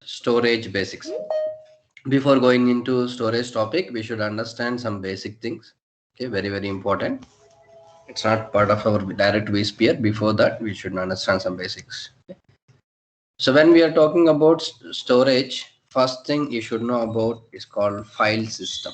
storage basics. Before going into storage topic, we should understand some basic things. Okay, very, very important. It's not part of our direct vSphere. Before that, we should understand some basics. Okay. So when we are talking about storage, first thing you should know about is called file system.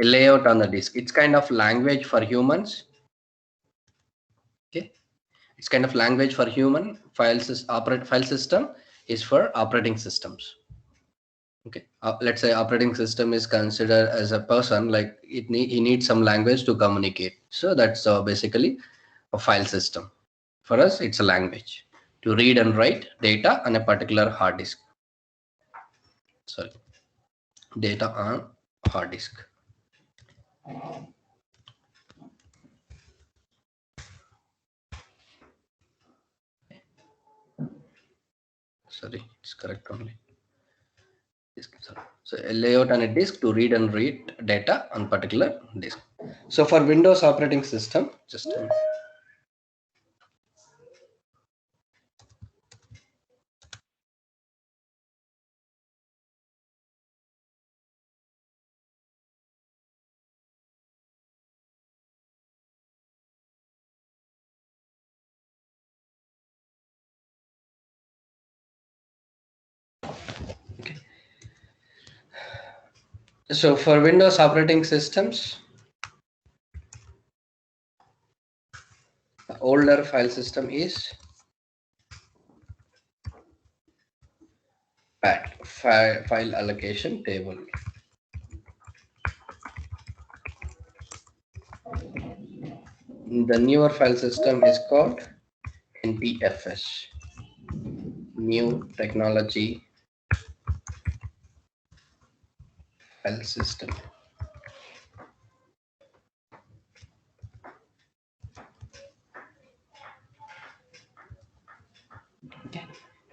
A layout on the disk. It's kind of language for humans. Okay, it's kind of language for human. File system is for operating systems. Okay, let's say operating system is considered as a person, like he needs some language to communicate. So that's basically a file system. For us, it's a language to read and write data on a particular hard disk. Sorry, data on hard disk. Sorry, it's correct only. Disk. Sorry. So a layout on a disk to read and write data on particular disk. So for Windows operating system, just a minute. Okay. So for Windows operating systems, the older file system is FAT, file allocation table. The newer file system is called NTFS, New Technology File System. Okay.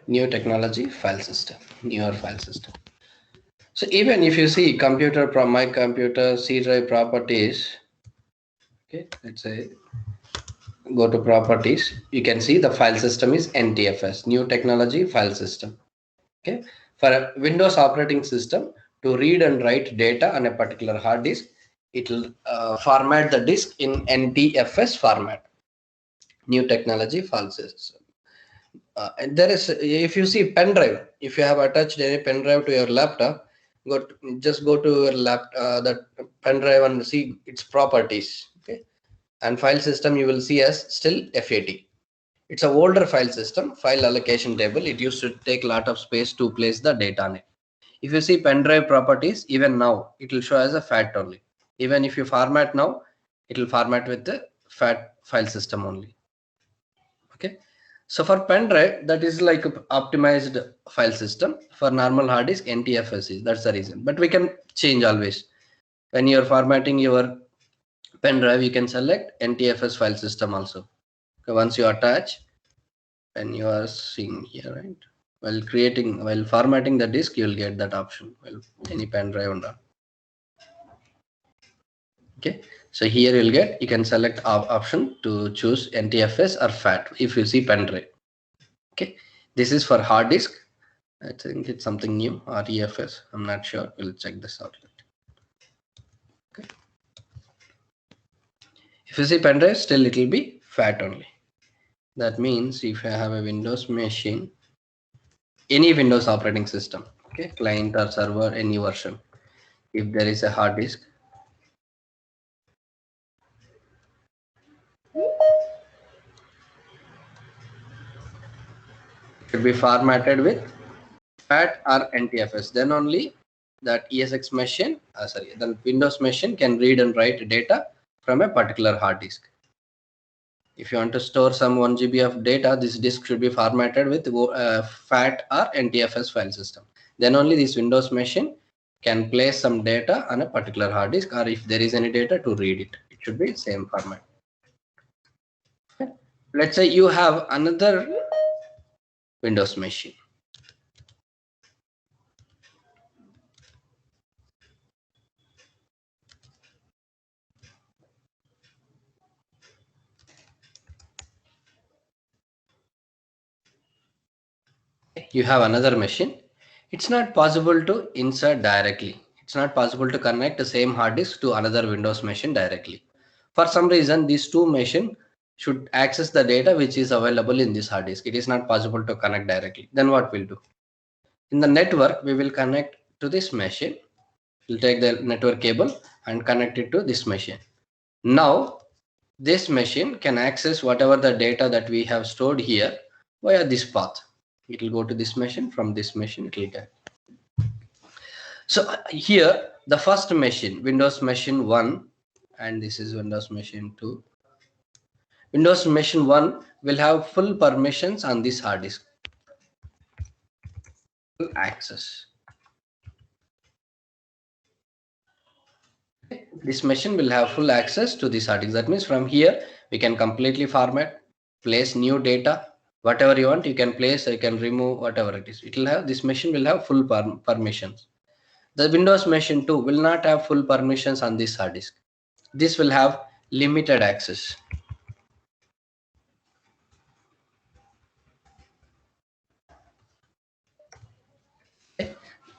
New technology file system, newer file system. So even if you see computer from my computer C drive properties, okay, let's say go to properties, you can see the file system is NTFS, New Technology File System. Okay, for a Windows operating system to read and write data on a particular hard disk, it will format the disk in NTFS format, New Technology File System. And there is, if you see pen drive, if you have attached any pen drive to your laptop, just go to your that pen drive and see its properties. Okay, and file system you will see as still FAT. It's a older file system, file allocation table. It used to take a lot of space to place the data on it. If you see pen drive properties, even now it will show as a FAT only. Even if you format now, it will format with the FAT file system only. Okay. So for pen drive, that is like optimized file system. For normal hard disk, NTFS is, that's the reason. But we can change always. When you're formatting your pen drive, you can select NTFS file system also. Okay, once you attach, and you are seeing here, right? While formatting the disk, you'll get that option. Well, any pen drive and all. Okay. So here you can select option to choose NTFS or FAT if you see pen drive. Okay. This is for hard disk. I think it's something new, REFS. I'm not sure. We'll check this out. Okay. If you see pen drive, still it will be FAT only. That means if I have a Windows machine, any Windows operating system, okay, client or server, any version, if there is a hard disk, it should be formatted with FAT or NTFS. Then only that ESX machine, the Windows machine can read and write data from a particular hard disk. If you want to store some 1 GB of data, this disk should be formatted with FAT or NTFS file system. Then only this Windows machine can place some data on a particular hard disk, or if there is any data to read it, it should be same format. Okay. Let's say you have another Windows machine. You have another machine. It's not possible to insert directly. It's not possible to connect the same hard disk to another Windows machine directly. For some reason, these two machines should access the data which is available in this hard disk. It is not possible to connect directly. Then what we'll do? In the network, we will connect to this machine. We'll take the network cable and connect it to this machine. Now, this machine can access whatever the data that we have stored here via this path. It will go to this machine. From this machine, it will get. So here, the first machine, Windows Machine 1, and this is Windows Machine 2. Windows Machine 1 will have full permissions on this hard disk. Full access. This machine will have full access to this hard disk. That means from here, we can completely format, place new data, whatever you want, you can place, you can remove, whatever it is. It will have, this machine will have full permissions. The Windows Machine 2 will not have full permissions on this hard disk. This will have limited access.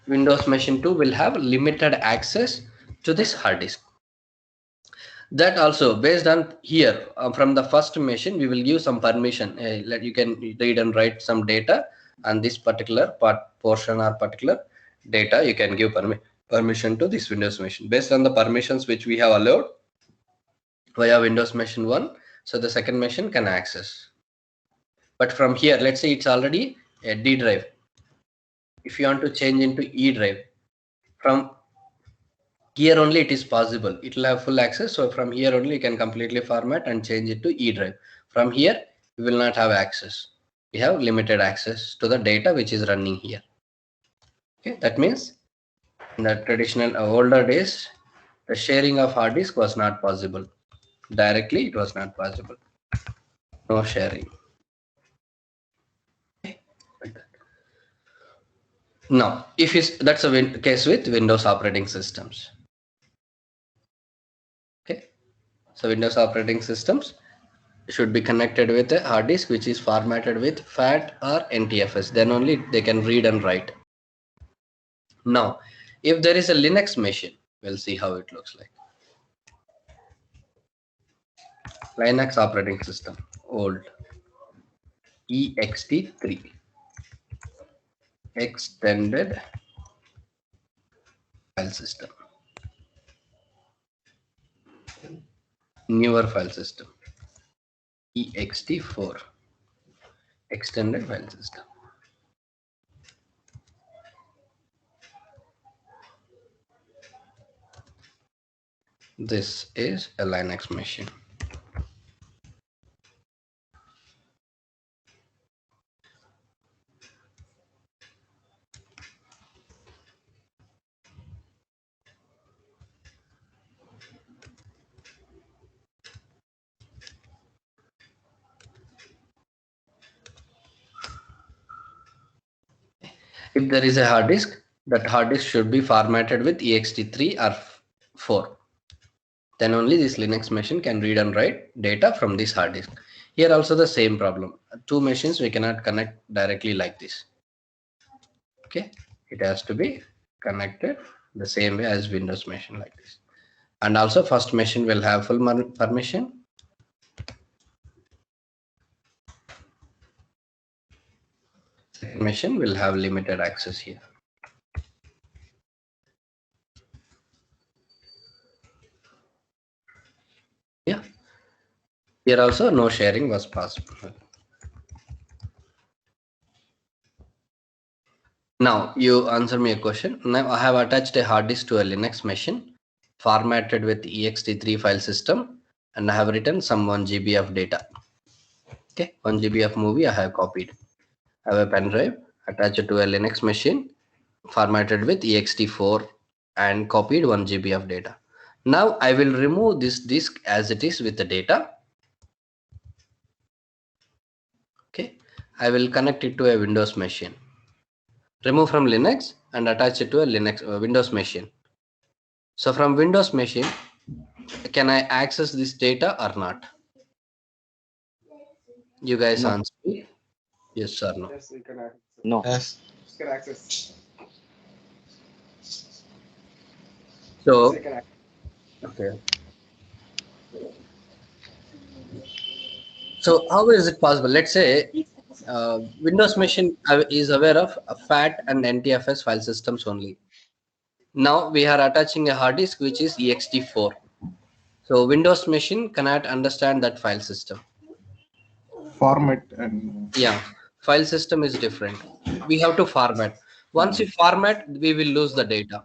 Windows Machine 2 will have limited access to this hard disk. That also based on here from the first machine, we will give some permission. You can read and write some data on this particular portion or particular data. You can give permission to this Windows machine based on the permissions which we have allowed via Windows Machine 1. So the second machine can access. But from here, let's say it's already a D drive. If you want to change into E drive, from here only it is possible. It will have full access. So from here only you can completely format and change it to E drive. From here, you will not have access. We have limited access to the data which is running here. Okay, that means in the traditional older days, the sharing of hard disk was not possible. Directly, it was not possible. No sharing. Now, if that's a case with Windows operating systems. Okay, so Windows operating systems should be connected with a hard disk which is formatted with FAT or NTFS. Then only they can read and write. Now, if there is a Linux machine, we'll see how it looks like. Linux operating system, old, ext3, extended file system, newer file system, ext4, extended file system. This is a Linux machine. If there is a hard disk, that hard disk should be formatted with ext3 or 4. Then only this Linux machine can read and write data from this hard disk. Here also the same problem. Two machines we cannot connect directly like this. Okay, it has to be connected the same way as Windows machine like this. And also first machine will have full permission. Second machine will have limited access here. Yeah, here also no sharing was possible. Now you answer me a question. Now I have attached a hard disk to a Linux machine formatted with ext3 file system, and I have written some 1 GB of data. Okay, 1 GB of movie I have copied. I have a pen drive attached to a Linux machine formatted with ext4 and copied 1 GB of data. Now I will remove this disk as it is with the data. Okay, I will connect it to a Windows machine. Remove from Linux and attach it to a Windows machine. So from Windows machine, can I access this data or not? You guys answer me. Yes or no? Yes, we can access. No. Yes. We can access. Yes, So, we can access. okay. So how is it possible? Let's say Windows machine is aware of FAT and NTFS file systems only. Now we are attaching a hard disk which is ext4. So Windows machine cannot understand that file system. Format and Yeah, file system is different. We have to format. Once we format, we will lose the data.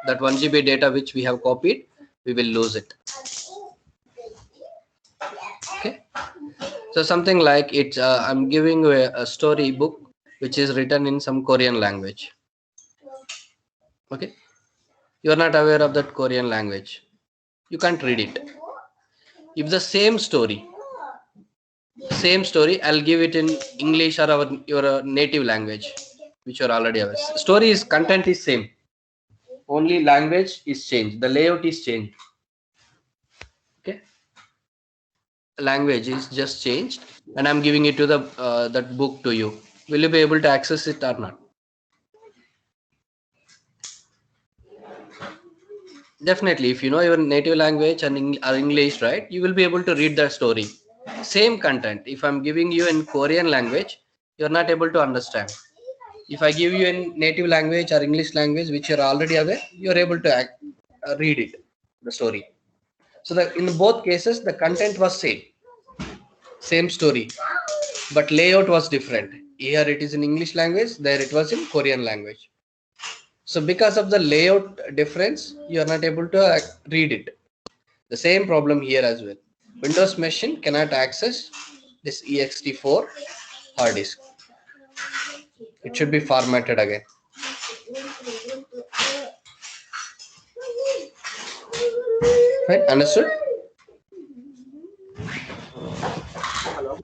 That 1 GB data which we have copied, we will lose it. Okay. So something like it's I'm giving you a story book which is written in some Korean language. Okay, you are not aware of that Korean language. You can't read it. If the same story, I'll give it in English or your native language, which you are already aware. Story is content is same. Only language is changed. The layout is changed. Okay, language is just changed, and I'm giving it to the that book to you. Will you be able to access it or not? Definitely, if you know your native language and or English, right, you will be able to read the story. Same content. If I'm giving you in Korean language, you're not able to understand. If I give you in native language or English language, which you're already aware, you're able to read it, the story. So that in both cases, the content was same story, but layout was different. Here it is in English language, there it was in Korean language. So because of the layout difference, you are not able to read it. The same problem here as well. Windows machine cannot access this ext4 hard disk. It should be formatted again. Right? Understood? Hello.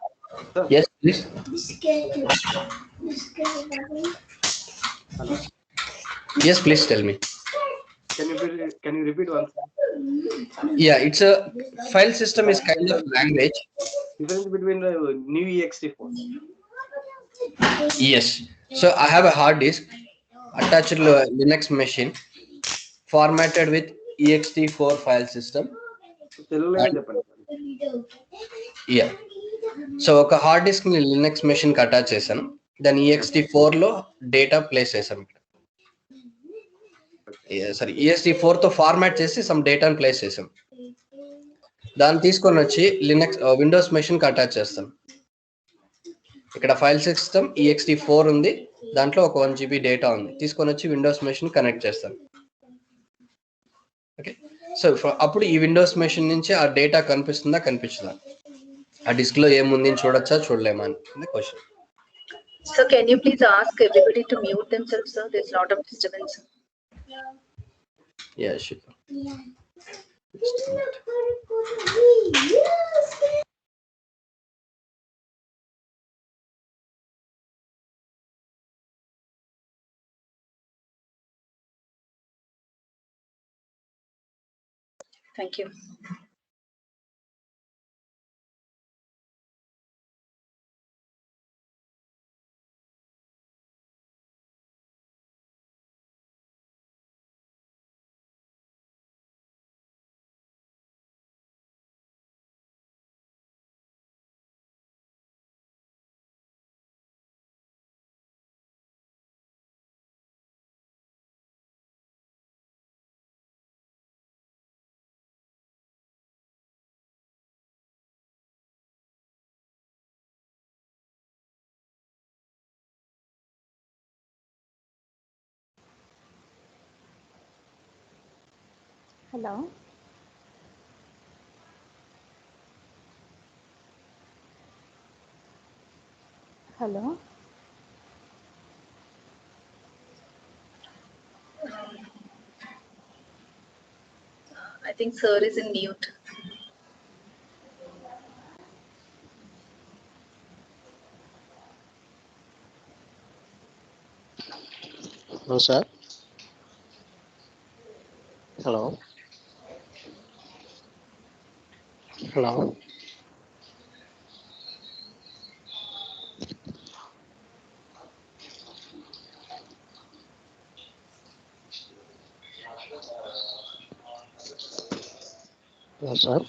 Sir. Yes, please. Hello. Yes, please tell me. Can you repeat once? Yeah, it's a file system is kind of language. Difference between the new ext4. Yes. So I have a hard disk attached to a Linux machine formatted with ext4 file system. తెలుగులోనే And చెప్పండి. yeah. So ఒక hard disk ని Linux machine కి attach చేశాను. దాని ext4 లో data place చేశాను. Sorry ext4 తో ఫార్మాట్ చేసి సమ్ డేటాను ప్లేస్ చేసాం. దాన్ని తీసుకొని వచ్చి లినక్స్ విండోస్ మెషిన్ కి అటాచ్ చేస్తాం. ఇక్కడ ఫైల్ సిస్టమ్ ext4 ఉంది, దాంట్లో ఒక 1 GB డేటా ఉంది. తీసుకొని వచ్చి విండోస్ మెషిన్ కనెక్ట్ చేస్తాం. ఓకే, సో అప్పుడు ఈ విండోస్ మెషిన్ నుంచి ఆ డేటా కనిపిస్తుందా కనిపించదా, ఆ డిస్క్ లో ఏముంది చూడొచ్చా చూడలేమా అని question. So can you please ask everybody to mute themselves, sir? There's a lot of disturbance. Yeah, sure. Thank you. Hello. Hello. I think sir is in mute. Hello, sir. Hello. Hello. No, sir.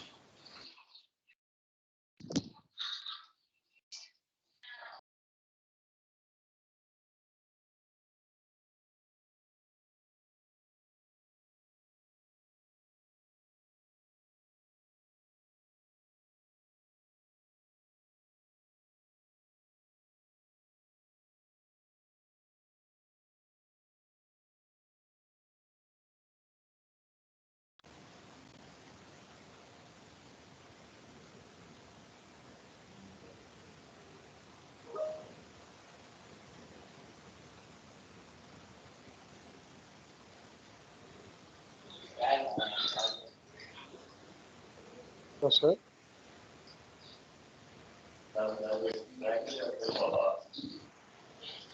No, sir.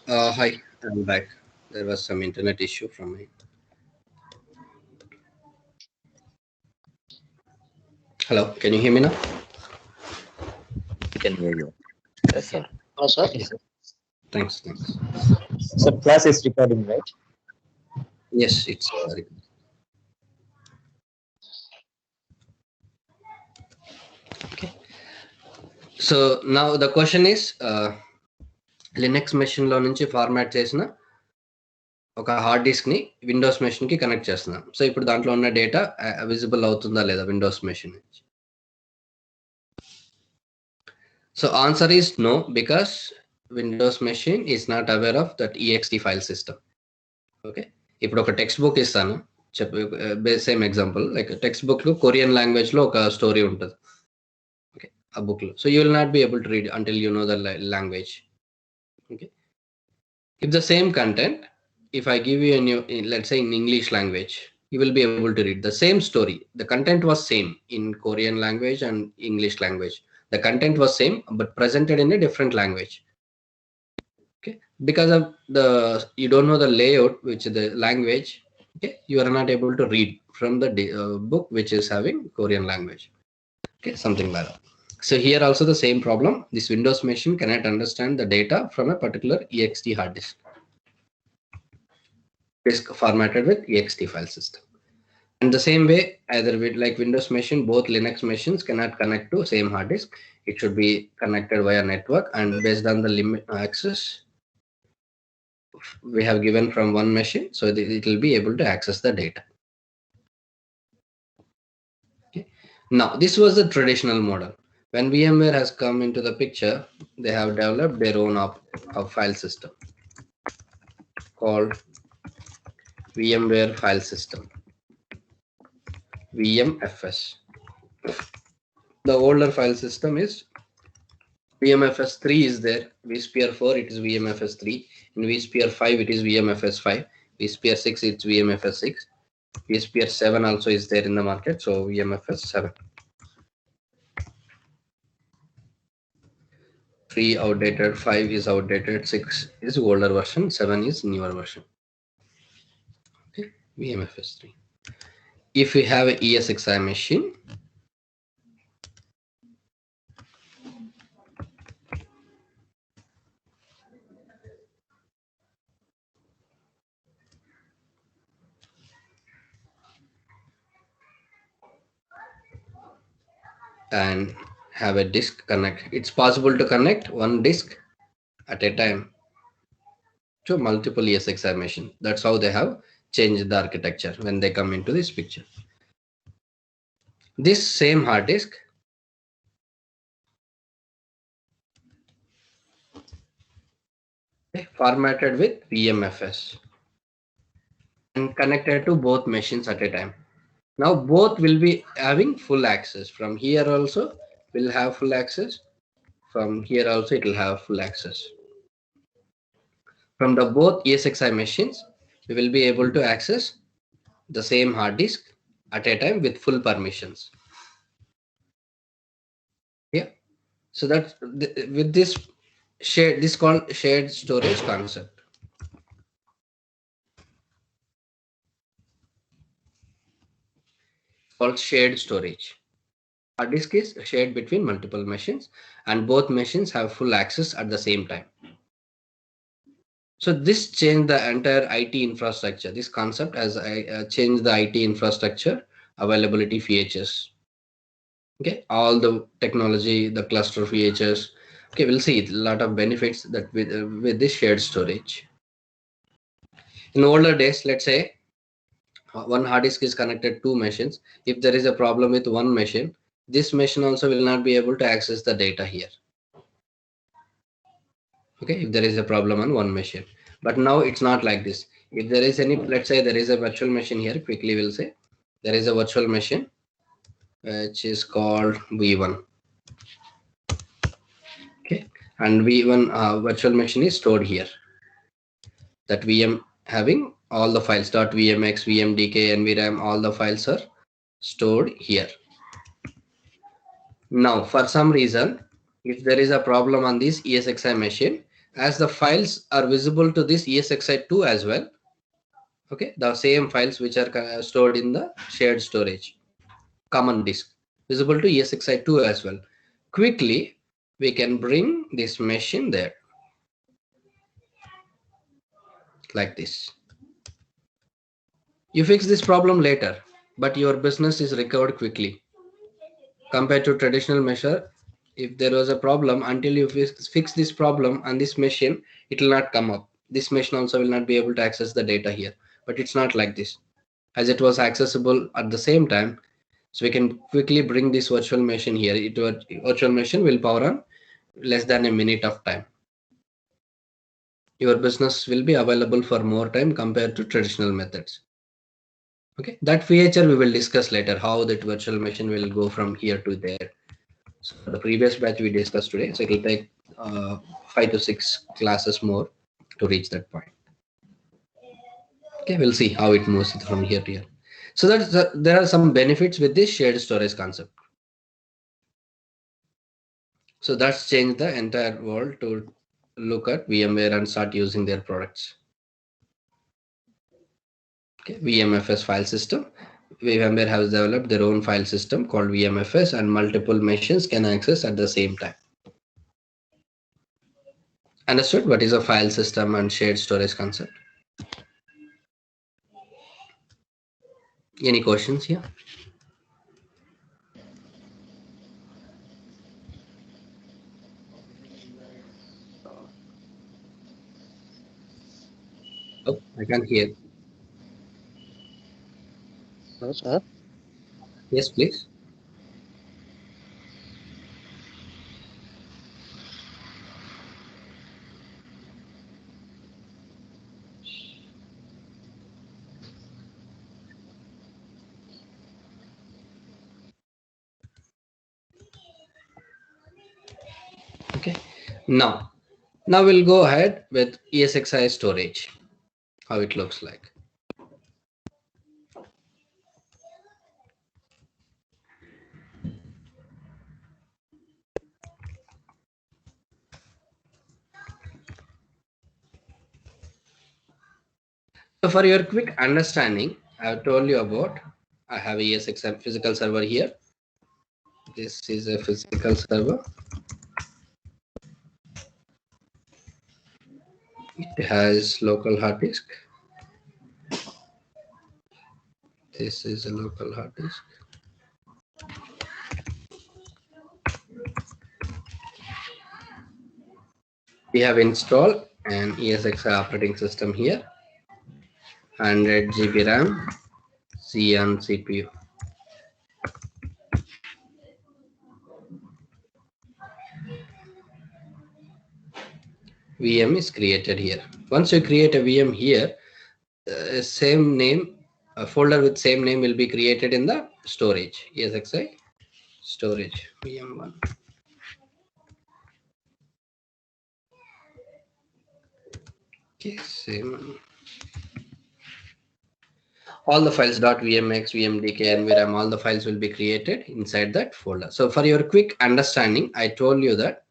Hi, I'm back. There was some internet issue from me. Hello, can you hear me now? We can hear you. Yes, sir. No, sir. Yeah. Thanks. So class is recording, right? Yes, it's okay. So now the question is, Linux machine లో నుంచి format చేసిన ఒక hard disk ని Windows machine కి connect చేస్తున్నాం. So ఇప్పుడు దాంట్లో ఉన్న డేటా విజిబుల్ అవుతుందా లేదా విండోస్ మెషిన్ నుంచి? So answer is no, because Windows machine is not aware of that EXT file system. Okay, ఇప్పుడు ఒక టెక్స్ట్ బుక్ ఇస్తాను, same example, like text book లో కొరియన్ లాంగ్వేజ్ లో ఒక స్టోరీ ఉంటుంది. ఓకే, ఆ బుక్ లో. So you will not be able to read until you know the language. Okay, if the same content, if I give you a new, let's say in English language, you will be able to read the same story. The content was same in Korean language and English language. The content was same but presented in a different language. Okay, because of the you don't know the layout, which is the language. Okay, you are not able to read from the book which is having Korean language. Okay, something like that. So here also the same problem. This Windows machine cannot understand the data from a particular ext hard disk formatted with ext file system. And the same way, either with like Windows machine, both Linux machines cannot connect to same hard disk. It should be connected via network, and based on the limit access we have given from one machine, so it will be able to access the data. Okay. Now this was the traditional model. When VMware has come into the picture, they have developed their own of file system called VMware File System, VMFS. The older file system is VMFS 3 is there. vSphere 4 it is VMFS 3. In vSphere 5 it is VMFS 5. vSphere 6 it's VMFS 6. vSphere 7 also is there in the market, so VMFS 7. 3 outdated, 5 is outdated, 6 is older version, 7 is newer version. Okay, VMFS 3. If we have an ESXi machine, and have a disk connect, it's possible to connect one disk at a time to multiple ESXi machine. That's how they have changed the architecture when they come into this picture. This same hard disk formatted with VMFS and connected to both machines at a time. Now both will be having full access. From here also will have full access. From here also it will have full access. From the both ESXi machines, we will be able to access the same hard disk at a time with full permissions. Yeah. So that's with this shared, this called shared storage concept. Called shared storage. Hard disk is shared between multiple machines, and both machines have full access at the same time. So this changed the entire IT infrastructure. This concept has changed the IT infrastructure availability features Okay, all the technology, the cluster features. Okay, we'll see a lot of benefits that with this shared storage. In older days, let's say one hard disk is connected to machines. If there is a problem with one machine, this machine also will not be able to access the data here. Okay, if there is a problem on one machine, but now it's not like this. If there is any, let's say there is a virtual machine here, quickly we'll say there is a virtual machine which is called V1. Okay, and V1 virtual machine is stored here. That VM having all the files .vmx, vmdk, nvram, all the files are stored here. Now, for some reason, if there is a problem on this ESXi machine, as the files are visible to this ESXi2 as well, okay, the same files which are stored in the shared storage, common disk, visible to ESXi2 as well. Quickly, we can bring this machine there, like this. You fix this problem later, but your business is recovered quickly. Compared to traditional measure, if there was a problem, until you fix this problem on this machine, it will not come up. This machine also will not be able to access the data here, but it's not like this. As it was accessible at the same time, so we can quickly bring this virtual machine here. Virtual machine will power on less than a minute of time. Your business will be available for more time compared to traditional methods. Okay, that feature we will discuss later, how that virtual machine will go from here to there. So the previous batch we discussed today, so it will take 5 to 6 classes more to reach that point. Okay, we'll see how it moves from here to here. So there are some benefits with this shared storage concept. So that's changed the entire world to look at VMware and start using their products. Okay, VMFS file system. VMware has developed their own file system called VMFS, and multiple machines can access at the same time. Understood what is a file system and shared storage concept? Any questions here? Oh, I can't hear. No, sir. Yes, please. Okay. Now we'll go ahead with ESXi storage, how it looks like. So for your quick understanding, I have told you about, I have a ESXi physical server here. This is a physical server. It has local hard disk. This is a local hard disk. We have installed an ESXi operating system here, 100 GB RAM, Xeon CPU. VM is created here. Once you create a VM here, same name, a folder with same name will be created in the storage, ESXi storage VM1. Okay, same. All the files .vmx, vmdk, nvram, all the files will be created inside that folder. So for your quick understanding, I told you that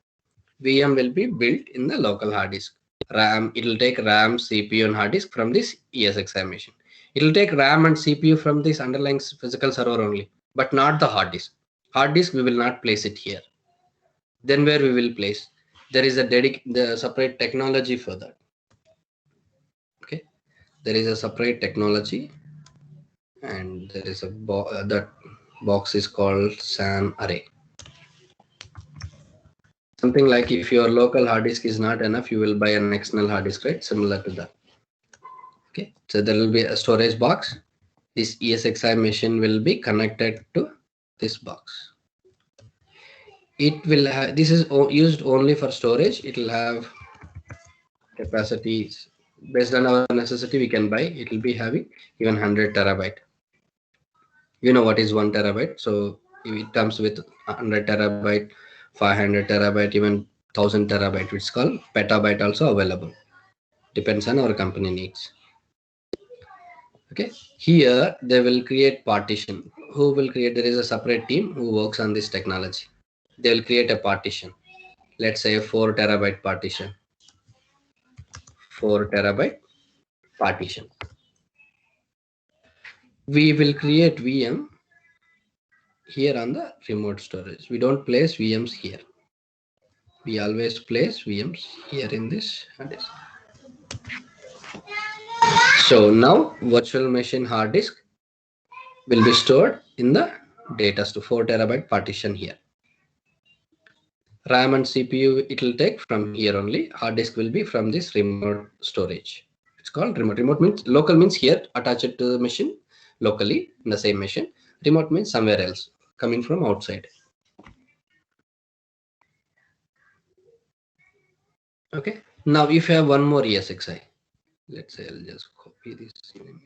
VM will be built in the local hard disk. RAM, it will take RAM, CPU, and hard disk from this ESXi machine. It will take RAM and CPU from this underlying physical server only, but not the hard disk. Hard disk, we will not place it here. Then where we will place? There is the separate technology for that. Okay, there is a separate technology, and there is a that box is called SAN array. Something like if your local hard disk is not enough, you will buy an external hard disk, right? Similar to that. Okay, so there will be a storage box. This ESXi machine will be connected to this box. It will have, this is used only for storage. It will have capacities based on our necessity. We can buy. It will be having even 100 terabyte. You know what is 1 terabyte? So it comes with 100 terabyte, 500 terabyte, even 1000 terabyte. It's called petabyte also available. Depends on our company needs. Okay, here they will create partition. Who will create? There is a separate team who works on this technology. They will create a partition. Let's say a 4 terabyte partition. 4 terabyte partition. We will create VM here on the remote storage. We don't place VMs here. We always place VMs here in this hard disk. So now virtual machine hard disk will be stored in the data store 4 terabyte partition here. RAM and CPU it will take from here only. Hard disk will be from this remote storage. It's called remote. Remote means local means here attached to the machine locally in the same machine. Remote means somewhere else coming from outside. Okay. Now if you have one more ESXi, let's say I'll just copy this image.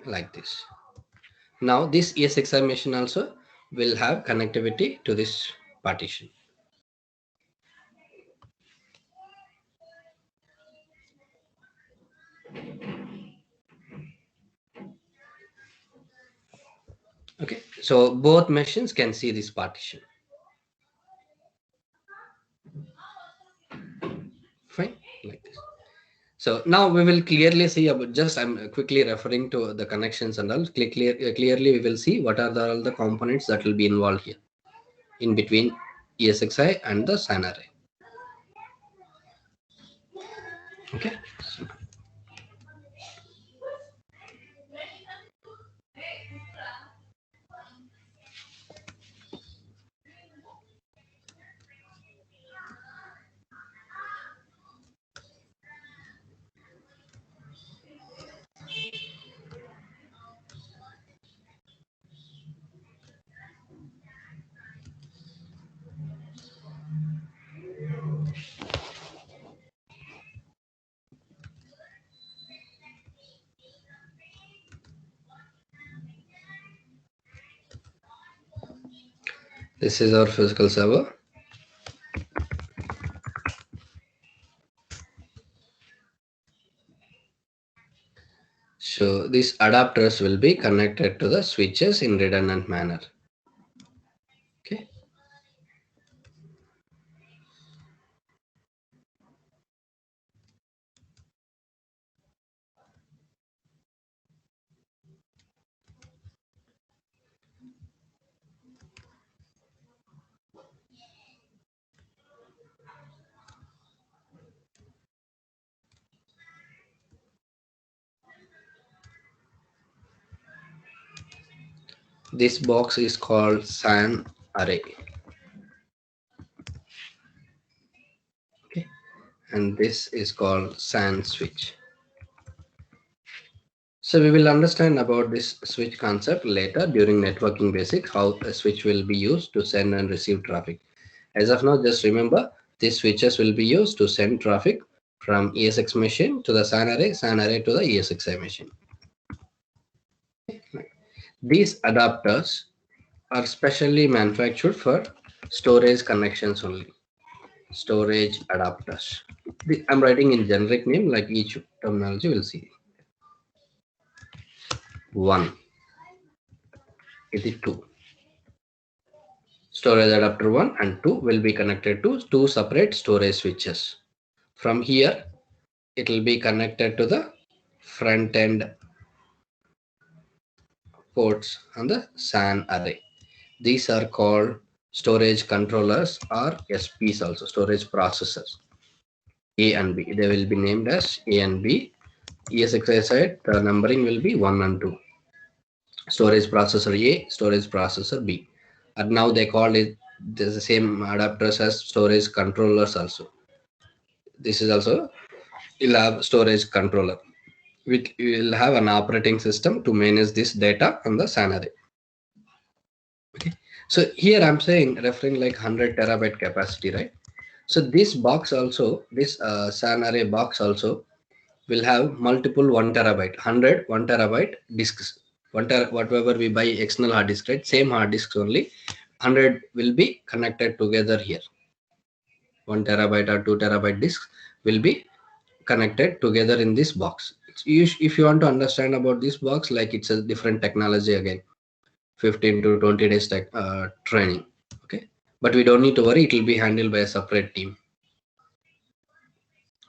Like this. Now this ESXi machine also will have connectivity to this partition. Okay, so both machines can see this partition. Fine, like this. So now we will clearly see about, just I'm quickly referring to the connections and all. Clearly we will see what are all the components that will be involved here in between ESXi and the SAN array. Okay. So, this is our physical server. So these adapters will be connected to the switches in redundant manner. Okay. This box is called SAN array. Okay, and this is called SAN switch. So we will understand about this switch concept later during networking basics, how a switch will be used to send and receive traffic. As of now, just remember these switches will be used to send traffic from ESX machine to the SAN array to the ESXi machine. These adapters are specially manufactured for storage connections only. Storage adapters. I'm writing in generic name, like each terminology will see. 1. It is 2. Storage adapter 1 and 2 will be connected to two separate storage switches. From here, it will be connected to the front end ports on the SAN array. These are called storage controllers or SPs, also storage processors. A and B. They will be named as A and B. ESXi side, the numbering will be 1 and 2. Storage processor A, storage processor B. And now they call it the same adapters as storage controllers also. This is also, you'll have storage controller. We will have an operating system to manage this data on the SAN array. Okay. So here I'm saying referring like 100 terabyte capacity, right? So this box also, this SAN array box also will have multiple 1 terabyte, 1 terabyte disks. Whatever we buy external hard disk, right? Same hard disks only. 100 will be connected together here. 1 terabyte or 2 terabyte disks will be connected together in this box. If you want to understand about this box, like it's a different technology again, 15 to 20 days training. Okay, but we don't need to worry, it will be handled by a separate team.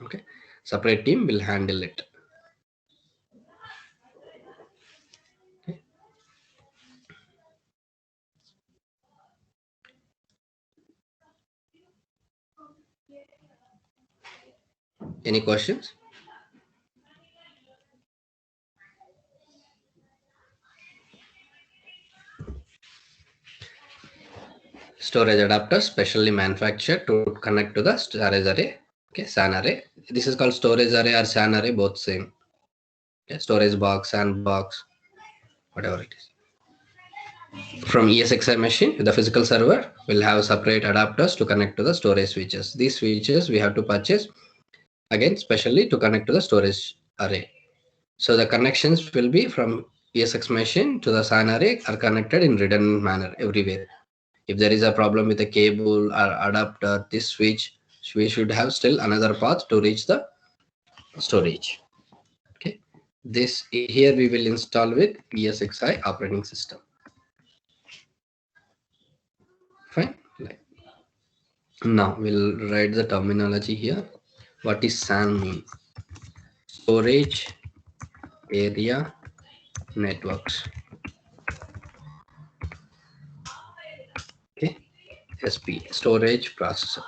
Okay, separate team will handle it. Okay. Any questions? Storage adapter specially manufactured to connect to the storage array. Okay, SAN array. This is called storage array or SAN array, both same. Okay, storage box, SAN box, whatever it is. From ESXi machine, the physical server will have separate adapters to connect to the storage switches. These switches we have to purchase again specially to connect to the storage array. So the connections will be from ESX machine to the SAN array are connected in redundant manner everywhere. If there is a problem with the cable or adapter, this switch, we should have still another path to reach the storage. Okay, this here we will install with ESXi operating system. Fine. Now we'll write the terminology here. What is SAN mean? Storage area networks. Okay, SP, storage processor.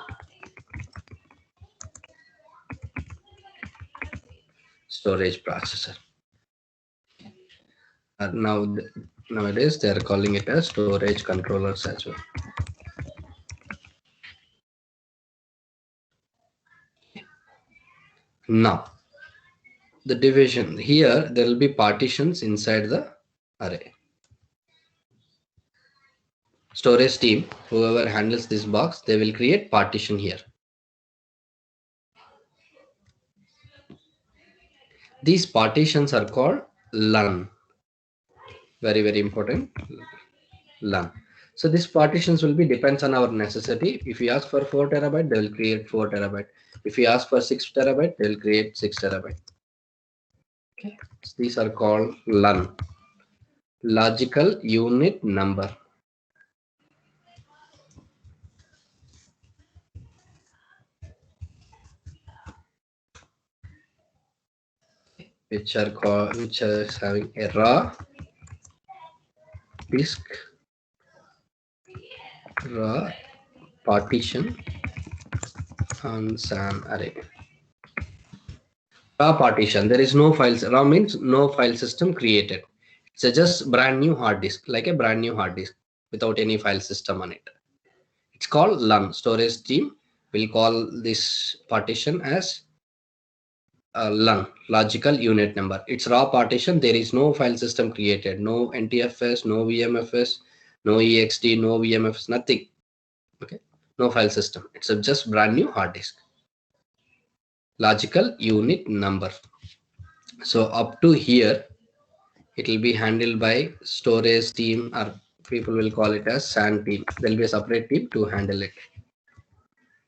Storage processor. Nowadays they are calling it as storage controllers as well. Now the division here, there will be partitions inside the array. Storage team, whoever handles this box, they will create partition here. These partitions are called LUN. Very, very important. LUN. So these partitions will be depends on our necessity. If we ask for 4 terabyte, they will create 4 terabyte. If we ask for 6 terabyte, they will create 6 terabyte. Okay. So these are called LUN. Logical unit number. Which is having a raw disk, raw partition on SAN array. Raw partition, there is no files. Raw means no file system created. It's just brand new hard disk, like a brand new hard disk without any file system on it. It's called LUN. Storage team will call this partition as LUN, logical unit number. It's raw partition. There is no file system created. No NTFS, no VMFS, no ext, no VMFS, nothing. Okay, no file system. It's just brand new hard disk. Logical unit number. So up to here, it will be handled by storage team, or people will call it as SAN team. There will be a separate team to handle it.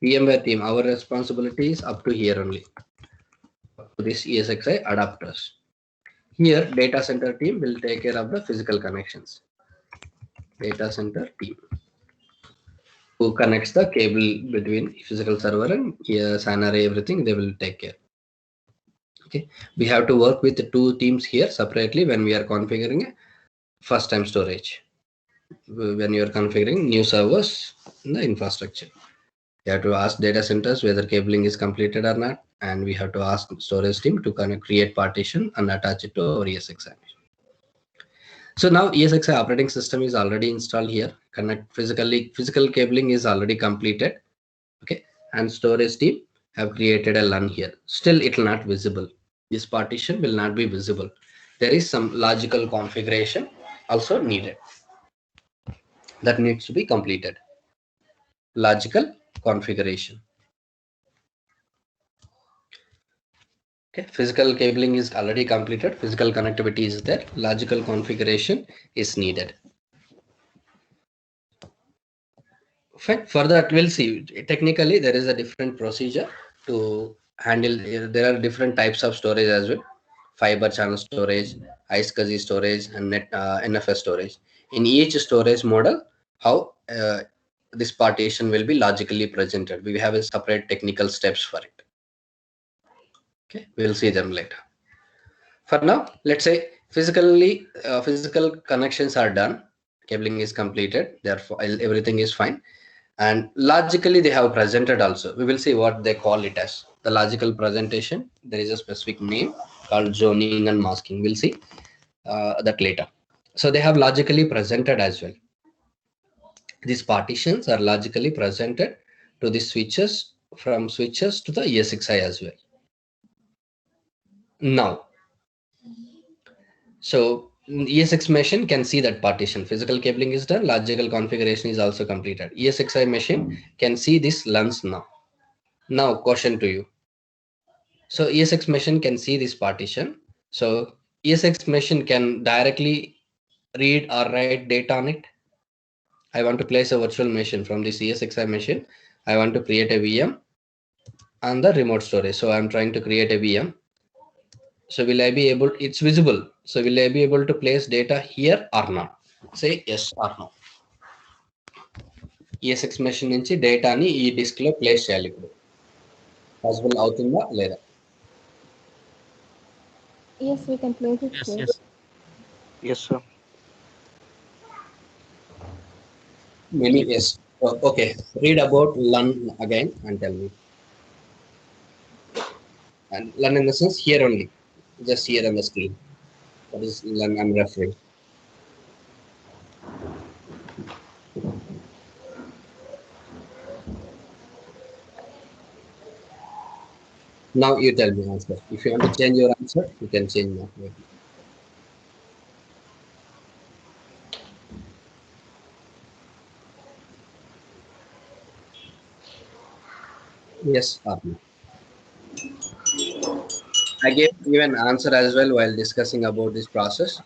VMware team, our responsibility is up to here only. This ESXi adapters. Here data center team will take care of the physical connections. Data center team who connects the cable between physical server and SAN array, everything they will take care. Okay, we have to work with the two teams here separately when we are configuring first time storage when you are configuring new servers in the infrastructure. You have to ask data centers whether cabling is completed or not, and we have to ask storage team to create partition and attach it to our ESXi. So now ESXi operating system is already installed here. Physical cabling is already completed. Okay, and storage team have created a LUN here. Still, it will not visible. This partition will not be visible. There is some logical configuration also needed that needs to be completed. Logical configuration. Okay, physical cabling is already completed. Physical connectivity is there. Logical configuration is needed. Fine. For that, we'll see. Technically, there is a different procedure to handle. There are different types of storage as well. Fiber channel storage, iSCSI storage, and NFS storage. In each storage model, how this partition will be logically presented. We have a separate technical steps for it. Okay, we'll see them later. For now, let's say physical connections are done. Cabling is completed. Therefore, everything is fine. And logically, they have presented also. We will see what they call it as. The logical presentation, there is a specific name called zoning and masking. We'll see that later. So they have logically presented as well. These partitions are logically presented to the switches, from switches to the ESXi as well. Now, so ESX machine can see that partition. Physical cabling is done. Logical configuration is also completed. ESXi machine can see this LUNs now. Now, question to you. So ESX machine can see this partition. So ESX machine can directly read or write data on it. I want to place a virtual machine from this ESXi machine. I want to create a VM on the remote storage. So I'm trying to create a VM. So will I be able, it's visible. So will I be able to place data here or not? Say yes or no. ESX machine నుంచి డేటాని ఈ disc లో place చేయాలి. ఇప్పుడు possible అవుతుందా లేదా? Yes, we can place it here. Yes, sir. Many yes. Oh, okay. Read about LUN again and tell me. And LUN in the sense here only, just here on the screen. What is LUN I'm referring? Now you tell me answer. If you want to change your answer, you can change now. Yes or no? I gave you an answer as well while discussing about this process.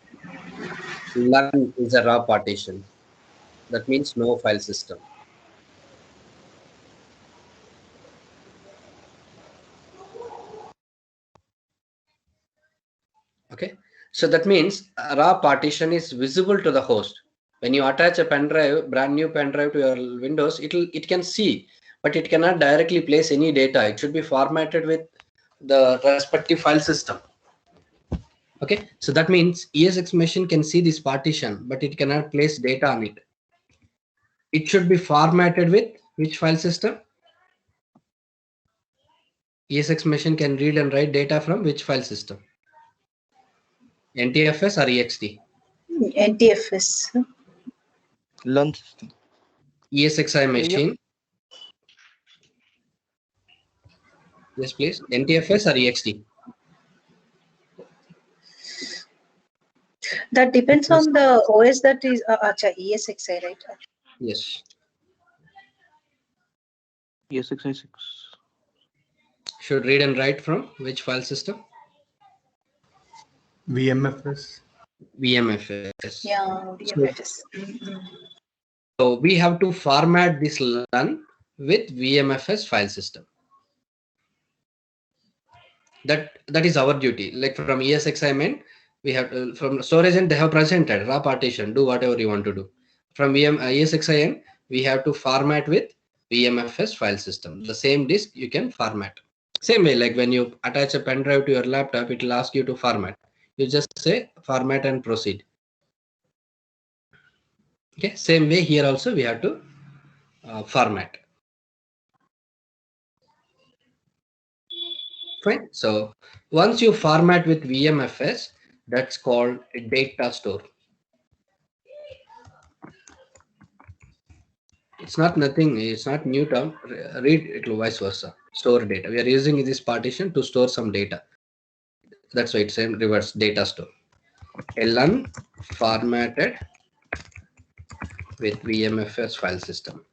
LUN is a raw partition. That means no file system. Okay, so that means a raw partition is visible to the host. When you attach a pen drive, brand new pen drive to your Windows, it can see, but it cannot directly place any data. It should be formatted with the respective file system. Okay, so that means ESX machine can see this partition, but it cannot place data on it. It should be formatted with which file system? ESX machine can read and write data from which file system? NTFS or EXT? NTFS. LUN system. ESXi machine. Yes, please. NTFS or EXT? That depends on the OS that is ESXi, right? Yes. ESXi6. Should read and write from which file system? VMFS. VMFS. Yeah, VMFS. So we have to format this LUN with VMFS file system. That is our duty. Like from ESXi main, we have to, from storage end they have presented raw partition. Do whatever you want to do. From ESXi end, we have to format with VMFS file system. The same disk you can format. Same way, like when you attach a pen drive to your laptop, it will ask you to format. You just say format and proceed. Okay, same way here also we have to format. Fine. So once you format with VMFS, that's called a data store. It's not nothing. It's not new term. Read it vice versa. Store data. We are using this partition to store some data. That's why it's in reverse data store. LN formatted with VMFS file system.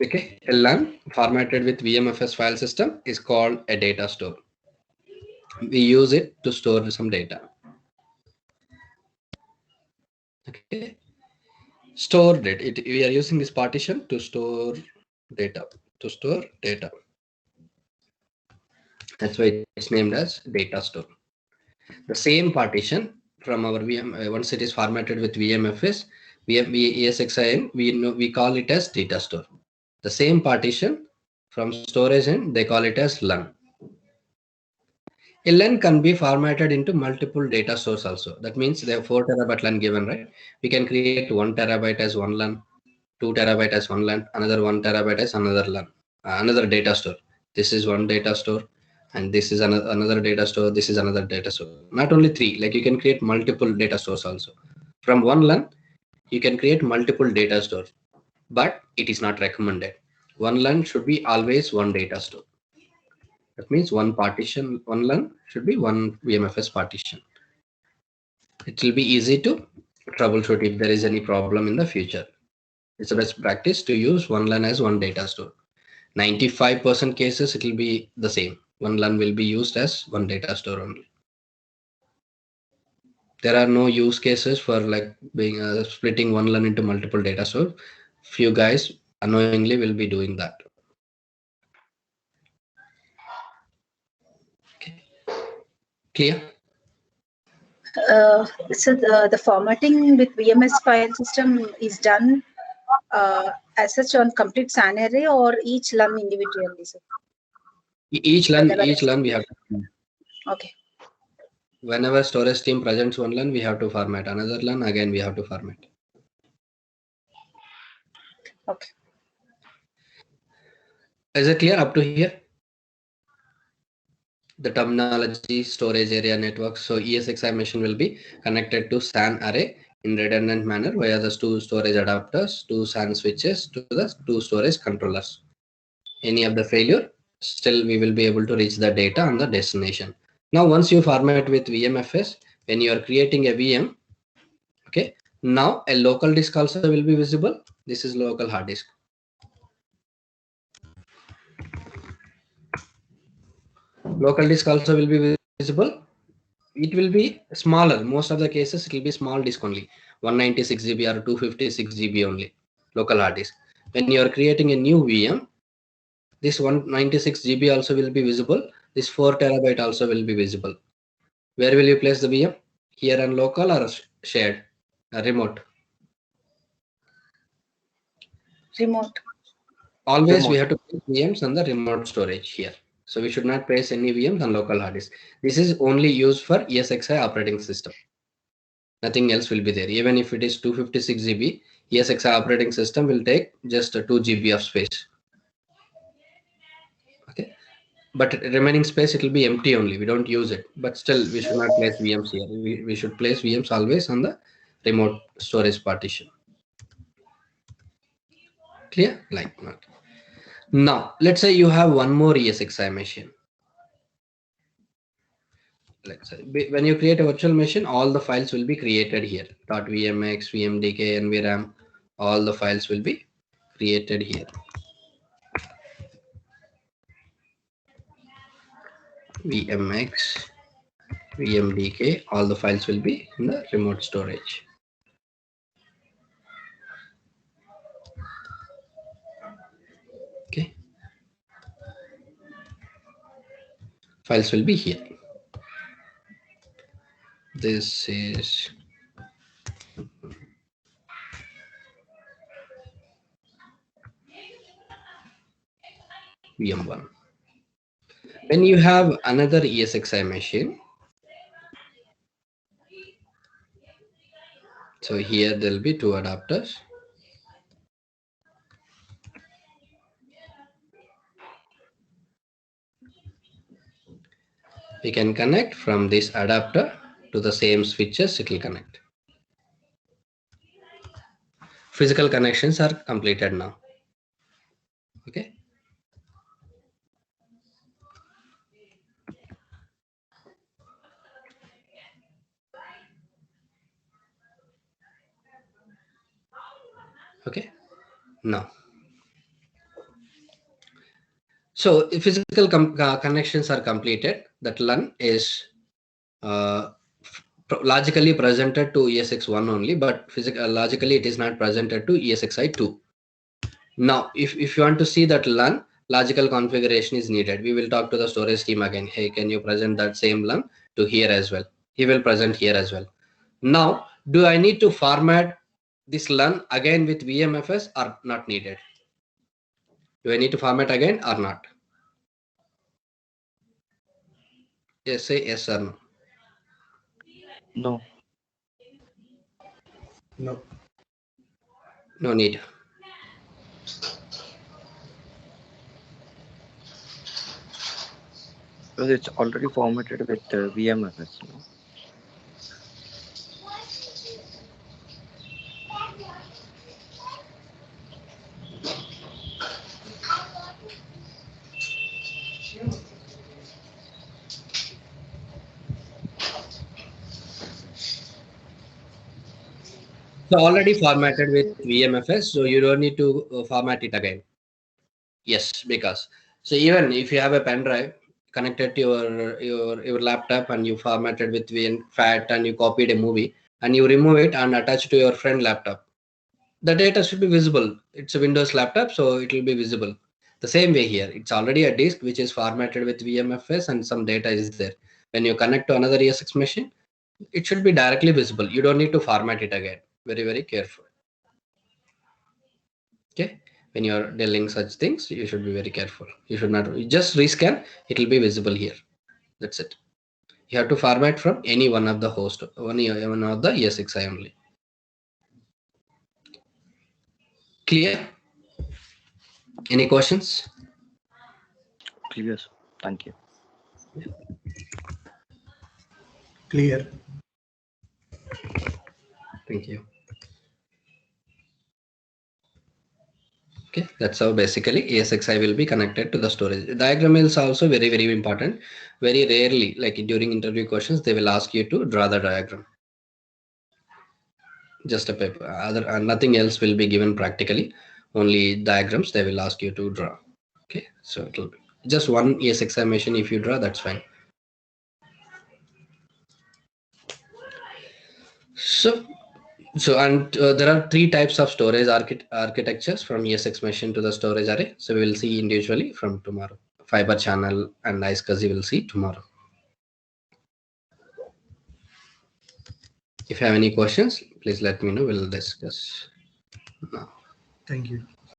Okay, LN formatted with VMFS file system is called a data store. We use it to store some data. Okay, stored it. We are using this partition to store data. To store data. That's why it's named as data store. The same partition from our VM, once it is formatted with VMFS, ESXIN, we call it as data store. The same partition from storage and they call it as LUN. A LUN can be formatted into multiple data stores also. That means they have 4 terabyte LUN given, right? We can create 1 terabyte as one LUN, 2 terabyte as one LUN, another 1 terabyte as another LUN, another data store. This is one data store, and this is another data store. This is another data store. Not only 3, like you can create multiple data stores also. From one LUN, you can create multiple data stores, but it is not recommended. One LUN should be always one data store. That means one partition, one LUN should be one VMFS partition. It will be easy to troubleshoot if there is any problem in the future. It's a best practice to use one LUN as one data store. 95% cases it will be the same. One LUN will be used as one data store only. There are no use cases for like being splitting one LUN into multiple data stores. Few guys unknowingly will be doing that. Okay. Clear? So the formatting with VMS file system is done as such on complete SAN array or each LUN individually? So Each LUN we have to. okay. Whenever storage team presents one LUN, we have to format. Another LUN, again we have to format. Okay. Is it clear up to here? The terminology, storage area network. So ESXi machine will be connected to SAN array in redundant manner via the two storage adapters, two SAN switches to the two storage controllers. Any of the failure, still we will be able to reach the data on the destination. Now, once you format with VMFS, when you are creating a VM, okay, now a local disk also will be visible. This is local hard disk. Local disk also will be visible. It will be smaller. Most of the cases it will be small disk only, 196 GB or 256 GB only, local hard disk. When you are creating a new VM, this 196 GB also will be visible. This 4 terabyte also will be visible. Where will you place the VM? Here on local or shared, remote? Remote. Always Remote. we have to place VMs on the remote storage here. So we should not place any VMs on local hard disk. This is only used for ESXi operating system. Nothing else will be there. Even if it is 256 GB, ESXi operating system will take just 2 GB of space. Okay, but remaining space it will be empty only. We don't use it. But still, we should not place VMs here. We should place VMs always on the remote storage partition. Clear? Like that. Now, let's say you have one more ESXi machine. Let's say when you create a virtual machine, all the files will be created here. .vmx, vmdk, nvram, all the files will be created here. vmx, vmdk, all the files will be in the remote storage. Okay, files will be here. This is VM1. When you have another ESXi machine, so here there'll be two adapters. We can connect from this adapter to the same switches, it will connect. Physical connections are completed now. Okay. Okay. Now. So if physical connections are completed, that LUN is logically presented to ESX1 only, but logically it is not presented to ESXi2. Now, if you want to see that LUN, logical configuration is needed. We will talk to the storage team again. Hey, can you present that same LUN to here as well? He will present here as well. Now, do I need to format this LUN again with VMFS or not needed? Do I need to format again or not? Yes, say yes or no. No. No. No need. Because it's already formatted with VMFS. No? So already formatted with VMFS, so you don't need to format it again. Yes, because so even if you have a pen drive connected to your laptop and you formatted with FAT and you copied a movie and you remove it and attach to your friend laptop, the data should be visible. It's a Windows laptop, so it will be visible. The same way here, it's already a disk which is formatted with VMFS and some data is there. When you connect to another ESX machine, it should be directly visible. You don't need to format it again. Very, very careful. Okay. When you're dealing such things, you should be very careful. You should not just rescan. It will be visible here. That's it. You have to format from any one of the host, one of the ESXi only. Clear? Any questions? Clear. Thank you. Clear. Thank you. Okay, that's how basically ESXi will be connected to the storage. The diagram is also very, very important. Very rarely, like during interview questions, they will ask you to draw the diagram. Just a paper. Nothing else will be given practically. Only diagrams they will ask you to draw. Okay, so it'll be just one ESXi machine. If you draw, that's fine. So and there are three types of storage architectures from ESX machine to the storage array. So we will see individually from tomorrow. Fiber channel and iSCSI will see tomorrow. If you have any questions, please let me know. We'll discuss now. Thank you.